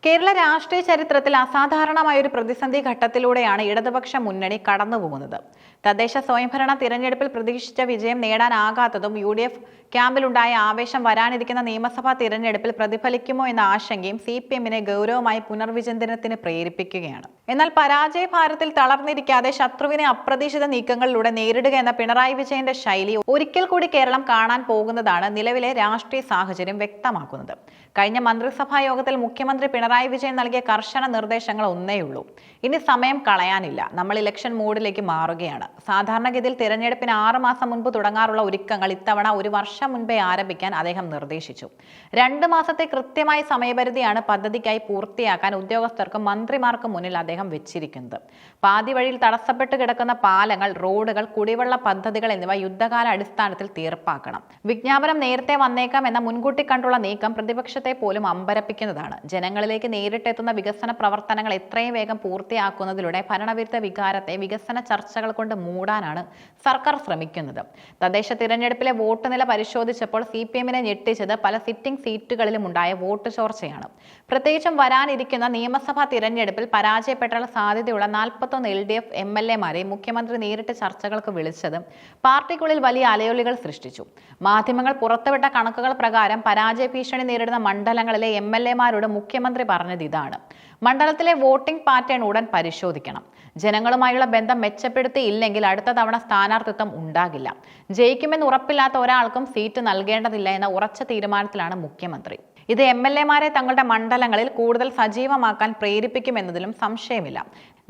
കേരള രാഷ്ട്രീയ ചരിത്രത്തിൽ അസാധാരണമായ ഒരു പ്രതിസന്ധി ഘട്ടത്തിലൂടെയാണ് ഇടതുപക്ഷ മുന്നണി കടന്നുപോകുന്നത്. തദ്ദേശ സ്വയംഭരണ തിരഞ്ഞെടുപ്പിൽ പ്രതീക്ഷിച്ച വിജയം നേടാനാകാത്തതും UDF ക്യാമ്പിലുണ്ടായ ആവേശം വരാനിരിക്കുന്ന നിയമസഭാ തിരഞ്ഞെടുപ്പിൽ പ്രതിഫലിക്കുമോ എന്ന ആശങ്കയും CPM-നെ ഗൗരവമായി പുനർവിചിന്തനത്തിന് പ്രേരിപ്പിക്കുകയാണ്. എന്നാൽ പരാജയ ഭാരത്തിൽ തളർന്നിരിക്കാതെ ശത്രുവിനെ അപ്രതീക്ഷിത നീക്കങ്ങളിലൂടെ നേരിടുക എന്ന പിണറായി വിജയന്റെ ശൈലി ഒരിക്കൽ കൂടി കേരളം കാണാൻ പോകുന്നതാണ് നിലവിലെ രാഷ്ട്രീയ സാഹചര്യം വ്യക്തമാക്കുന്നത്. കഴിഞ്ഞ മന്ത്രിസഭാ യോഗത്തിൽ മുഖ്യമന്ത്രി പിണറായി വിജയൻ നൽകിയ കർശന നിർദ്ദേശങ്ങൾ ഒന്നേയുള്ളൂ: ഇനി സമയം കളയാനില്ല, നമ്മൾ ഇലക്ഷൻ മോഡിലേക്ക് മാറുകയാണ്. സാധാരണഗതിയിൽ തിരഞ്ഞെടുപ്പിന് 6 മാസം മുൻപ് തുടങ്ങാറുള്ള ഒരുക്കങ്ങൾ ഇത്തവണ 1 വർഷം മുൻപേ ആരംഭിക്കാൻ അദ്ദേഹം നിർദ്ദേശിച്ചു. 2 മാസത്തെ കൃത്യമായ സമയപരിധിയാണ് പദ്ധതിക്കായി പൂർത്തിയാക്കാൻ ഉദ്യോഗസ്ഥർക്കും മന്ത്രിമാർക്കും മുന്നിൽ അദ്ദേഹം വെച്ചിരിക്കുന്നത്. പാതി വഴിയിൽ തടസ്സപ്പെട്ട് കിടക്കുന്ന പാലങ്ങൾ, റോഡുകൾ, കുടിവെള്ള പദ്ധതികൾ എന്നിവ യുദ്ധകാല അടിസ്ഥാനത്തിൽ തീർപ്പാക്കണം. വിജ്ഞാപനം നേരത്തെ വന്നേക്കാം എന്ന മുൻകൂട്ടി കണ്ടുള്ള നീക്കം പ്രതിപക്ഷത്തെ പോലും അമ്പരപ്പിക്കുന്നതാണ്. ജനങ്ങളിലേക്ക് നേരിട്ടെത്തുന്ന വികസന പ്രവർത്തനങ്ങൾ എത്രയും വേഗം പൂർത്തിയാക്കുന്നതിലൂടെ ഭരണവിരുദ്ധ വികാരത്തെ വികസന ചർച്ചകൾ കൊണ്ട് മൂടാനാണ് സർക്കാർ ശ്രമിക്കുന്നത്. തദ്ദേശ തിരഞ്ഞെടുപ്പിലെ വോട്ട് നില പരിശോധിച്ചപ്പോൾ CPM-നെ ഞെട്ടിച്ചത് പല സിറ്റിംഗ് സീറ്റുകളിലും ഉണ്ടായ വോട്ട് ചോർച്ചയാണ്. പ്രത്യേകിച്ചും വരാനിരിക്കുന്ന നിയമസഭാ തിരഞ്ഞെടുപ്പിൽ പരാജയപ്പെട്ടാൽ സാധ്യതയുള്ള 41 LDF MLA-മാരെ മുഖ്യമന്ത്രി നേരിട്ട് ചർച്ചകൾക്ക് വിളിച്ചത് പാർട്ടിക്കുള്ളിൽ വലിയ അലയൊലികൾ സൃഷ്ടിച്ചു. മാധ്യമങ്ങൾ പുറത്തുവിട്ട കണക്കുകൾ പ്രകാരം പരാജയ ഭീഷണി നേരിടുന്ന മണ്ഡലങ്ങളിലെ MLA-മാരോട് മുഖ്യമന്ത്രി പറഞ്ഞത് ഇതാണ്: മണ്ഡലത്തിലെ വോട്ടിംഗ് പാറ്റേൺ ഉടൻ പരിശോധിക്കണം. ജനങ്ങളുമായുള്ള ബന്ധം മെച്ചപ്പെടുത്തിയില്ലെങ്കിൽ അടുത്ത തവണ സ്ഥാനാർത്ഥിത്വം ഉണ്ടാകില്ല. ജയിക്കുമെന്ന് ഉറപ്പില്ലാത്ത ഒരാൾക്കും സീറ്റ് നൽകേണ്ടതില്ല എന്ന ഉറച്ച തീരുമാനത്തിലാണ് മുഖ്യമന്ത്രി. ഇത് MLA-മാരെ തങ്ങളുടെ മണ്ഡലങ്ങളിൽ കൂടുതൽ സജീവമാക്കാൻ പ്രേരിപ്പിക്കുമെന്നതിലും സംശയമില്ല.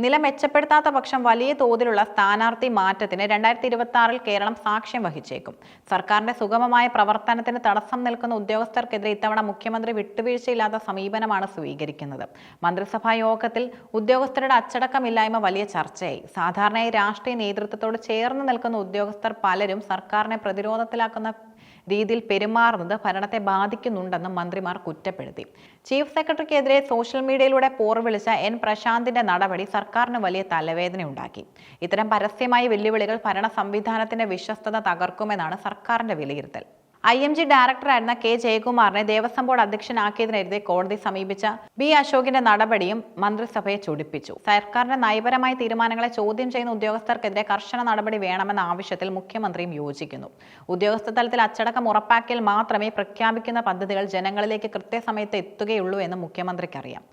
നില മെച്ചപ്പെടുത്താത്ത പക്ഷം വലിയ തോതിലുള്ള സ്ഥാനാർത്ഥി മാറ്റത്തിന് 2026-ൽ കേരളം സാക്ഷ്യം വഹിച്ചേക്കും. സർക്കാരിന്റെ സുഗമമായ പ്രവർത്തനത്തിന് തടസ്സം നിൽക്കുന്ന ഉദ്യോഗസ്ഥർക്കെതിരെ ഇത്തവണ മുഖ്യമന്ത്രി വിട്ടുവീഴ്ചയില്ലാത്ത സമീപനമാണ് സ്വീകരിക്കുന്നത്. മന്ത്രിസഭാ യോഗത്തിൽ ഉദ്യോഗസ്ഥരുടെ അച്ചടക്കമില്ലായ്മ വലിയ ചർച്ചയായി. സാധാരണയായി രാഷ്ട്രീയ നേതൃത്വത്തോട് ചേർന്ന് നിൽക്കുന്ന ഉദ്യോഗസ്ഥർ പലരും സർക്കാരിനെ പ്രതിരോധത്തിലാക്കുന്ന രീതിയിൽ പെരുമാറുന്നത് ഭരണത്തെ ബാധിക്കുന്നുണ്ടെന്നും മന്ത്രിമാർ കുറ്റപ്പെടുത്തി. ചീഫ് സെക്രട്ടറിക്കെതിരെ സോഷ്യൽ മീഡിയയിലൂടെ പോർവിളിച്ച N പ്രശാന്തിന്റെ നടപടി സർക്കാരിന് വലിയ തലവേദനയുണ്ടാക്കി. ഇത്തരം പരസ്യമായ വെല്ലുവിളികൾ ഭരണ സംവിധാനത്തിന്റെ വിശ്വസ്തത തകർക്കുമെന്നാണ് സർക്കാരിന്റെ വിലയിരുത്തൽ. IMG ഡയറക്ടറായിരുന്ന K ജയകുമാറിനെ ദേവസ്വം ബോർഡ് അധ്യക്ഷനാക്കിയതിനെതിരെ കോടതി സമീപിച്ച B അശോകിന്റെ നടപടിയും മന്ത്രിസഭയെ ചൊടിപ്പിച്ചു. സർക്കാരിന്റെ നയപരമായ തീരുമാനങ്ങളെ ചോദ്യം ചെയ്യുന്ന ഉദ്യോഗസ്ഥർക്കെതിരെ കർശന നടപടി വേണമെന്ന ആവശ്യത്തിൽ മുഖ്യമന്ത്രിയും യോജിക്കുന്നു. ഉദ്യോഗസ്ഥ തലത്തിൽ അച്ചടക്കം ഉറപ്പാക്കിയാൽ മാത്രമേ പ്രഖ്യാപിക്കുന്ന പദ്ധതികൾ ജനങ്ങളിലേക്ക് കൃത്യസമയത്ത് എത്തുകയുള്ളൂ എന്ന് മുഖ്യമന്ത്രിക്കറിയാം.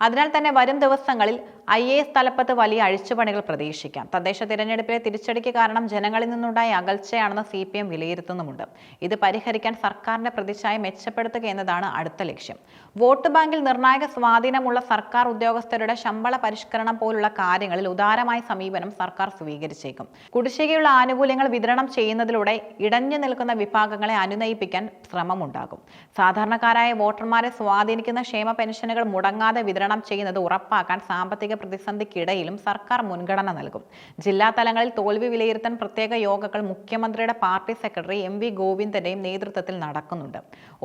അതിനാൽ തന്നെ വരും ദിവസങ്ങളിൽ IAS തലപ്പത്ത് വലിയ അഴിച്ചുപണികൾ പ്രതീക്ഷിക്കാം. തദ്ദേശ തിരഞ്ഞെടുപ്പിലെ തിരിച്ചടിക്ക് കാരണം ജനങ്ങളിൽ നിന്നുണ്ടായ അകൽച്ചയാണെന്ന് CPM വിലയിരുത്തുന്നുമുണ്ട്. ഇത് പരിഹരിക്കാൻ സർക്കാരിന്റെ പ്രതിച്ഛായ മെച്ചപ്പെടുത്തുക എന്നതാണ് അടുത്ത ലക്ഷ്യം. വോട്ട് ബാങ്കിൽ നിർണായക സ്വാധീനമുള്ള സർക്കാർ ഉദ്യോഗസ്ഥരുടെ ശമ്പള പരിഷ്കരണം പോലുള്ള കാര്യങ്ങളിൽ ഉദാരമായ സമീപനം സർക്കാർ സ്വീകരിച്ചേക്കും. കുടിശ്ശികയുള്ള ആനുകൂല്യങ്ങൾ വിതരണം ചെയ്യുന്നതിലൂടെ ഇടഞ്ഞു നിൽക്കുന്ന വിഭാഗങ്ങളെ അനുനയിപ്പിക്കാൻ ശ്രമമുണ്ടാകും. സാധാരണക്കാരായ വോട്ടർമാരെ സ്വാധീനിക്കുന്ന ക്ഷേമ പെൻഷനുകൾ മുടങ്ങാതെ വിതരണം ചെയ്യുന്നത് ഉറപ്പാക്കാൻ സാമ്പത്തിക പ്രതിസന്ധിക്കിടയിലും സർക്കാർ മുൻഗണന നൽകും. ജില്ലാ തലങ്ങളിൽ തോൽവി വിലയിരുത്താൻ പ്രത്യേക യോഗങ്ങൾ മുഖ്യമന്ത്രിയുടെ പാർട്ടി സെക്രട്ടറി MV ഗോവിന്ദന്റെയും നേതൃത്വത്തിൽ നടക്കുന്നുണ്ട്.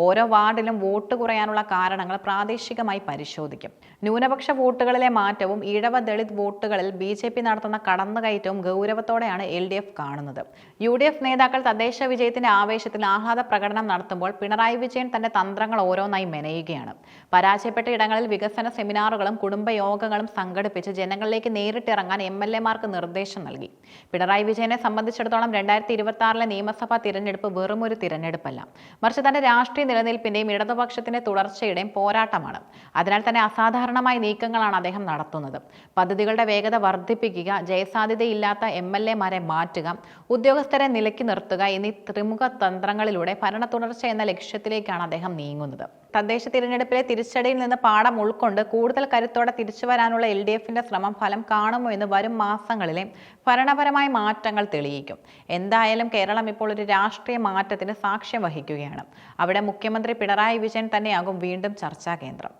ഓരോ വാർഡിലും വോട്ട് കുറയാനുള്ള കാരണങ്ങൾ പ്രാദേശികമായി പരിശോധിക്കും. ന്യൂനപക്ഷ വോട്ടുകളിലെ മാറ്റവും ഈഴവ ദളിത് വോട്ടുകളിൽ BJP നടത്തുന്ന കടന്നുകയറ്റവും ഗൗരവത്തോടെയാണ് LDF കാണുന്നത്. UDF നേതാക്കൾ തദ്ദേശ വിജയത്തിന്റെ ആവേശത്തിൽ ആഹ്ലാദ പ്രകടനം നടത്തുമ്പോൾ പിണറായി വിജയൻ തന്റെ തന്ത്രങ്ങൾ ഓരോന്നായി മെനയുകയാണ്. പരാജയപ്പെട്ട ഇടങ്ങളിൽ വികസന സെമിനാറുകളും കുടുംബയോഗങ്ങളും സംഘടിപ്പിച്ച് ജനങ്ങളിലേക്ക് നേരിട്ടിറങ്ങാൻ MLA-മാർക്ക് നിർദ്ദേശം നൽകി. പിണറായി വിജയനെ സംബന്ധിച്ചിടത്തോളം 2026-ലെ നിയമസഭാ തിരഞ്ഞെടുപ്പ് വെറുമൊരു തിരഞ്ഞെടുപ്പല്ല, മറിച്ച് തന്റെ രാഷ്ട്രീയ നിലനിൽപ്പിന്റെയും ഇടതുപക്ഷത്തിന്റെ തുടർച്ചയുടെയും പോരാട്ടമാണ്. അതിനാൽ തന്നെ അസാധാരണമായ നീക്കങ്ങളാണ് അദ്ദേഹം നടത്തുന്നത്. പദ്ധതികളുടെ വേഗത വർദ്ധിപ്പിക്കുക, ജയസാധ്യതയില്ലാത്ത MLA-മാരെ മാറ്റുക, ഉദ്യോഗസ്ഥരെ നിലയ്ക്ക് നിർത്തുക എന്നീ ത്രിമുഖ തന്ത്രങ്ങളിലൂടെ ഭരണ തുടർച്ച എന്ന ലക്ഷ്യത്തിലേക്കാണ് അദ്ദേഹം നീങ്ങുന്നത്. തദ്ദേശ തിരഞ്ഞെടുപ്പിലെ തിരിച്ചടിയിൽ നിന്ന് പാഠം ഉൾക്കൊണ്ട് കൂടുതൽ കരുത്തോടെ തിരിച്ചു വരാനുള്ള LDF-ന്റെ ശ്രമം ഫലം കാണുമോ എന്ന് വരും മാസങ്ങളിലെ ഭരണപരമായ മാറ്റങ്ങൾ തെളിയിക്കും. എന്തായാലും കേരളം ഇപ്പോൾ ഒരു രാഷ്ട്രീയ മാറ്റത്തിന് സാക്ഷ്യം വഹിക്കുകയാണ്. അവിടെ മുഖ്യമന്ത്രി പിണറായി വിജയൻ തന്നെയാകും വീണ്ടും ചർച്ചാ കേന്ദ്രം.